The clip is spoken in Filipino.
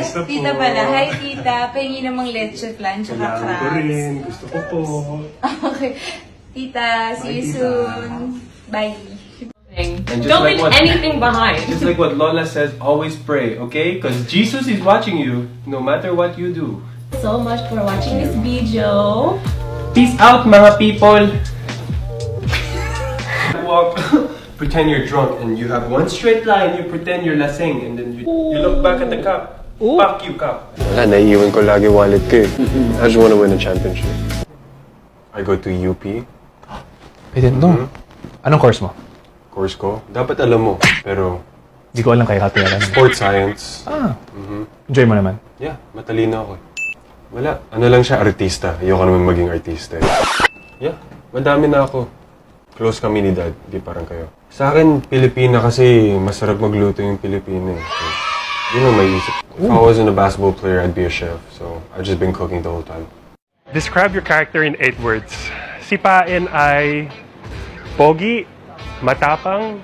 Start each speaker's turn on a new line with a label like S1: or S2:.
S1: Kamusta po?
S2: tita pala. Hi, tita. Pahingi namang leche flan tsaka
S1: Kailangan ko
S2: crabs.
S1: rin. Gusto ko po.
S2: Okay. Tita, see you
S1: Bye, tita.
S2: soon. Bye.
S3: And just
S4: Don't
S3: like
S4: leave
S3: what-
S4: anything behind.
S3: Just like what Lola says, always pray, okay? Because Jesus is watching you no matter what you do.
S4: So much for watching this video.
S3: Peace out, mga people! Walk, pretend you're drunk and you have one straight line, you pretend you're lasing, and then you look back at the cup. Fuck you, cup.
S5: Wala, naiiwan ko lagi wallet ko eh. I just wanna win a championship. I go to UP.
S6: I didn't know. Anong course mo?
S5: Course ko. Dapat alam mo. Pero,
S6: Hindi ko alam kay Katya.
S5: sports science.
S6: Enjoy mo naman.
S5: Yeah, matalino ako. Wala. Ano lang siya, artista. Ayoko naman maging artista. Yeah, madami na ako. Close kami ni Dad. Di parang kayo. Sa akin, Pilipina kasi masarap magluto yung Pilipina eh. So, yun ang may isip. If I wasn't a basketball player, I'd be a chef. So, I've just been cooking the whole time.
S1: Describe your character in 8 words. Si Paen ay pogi, matapang,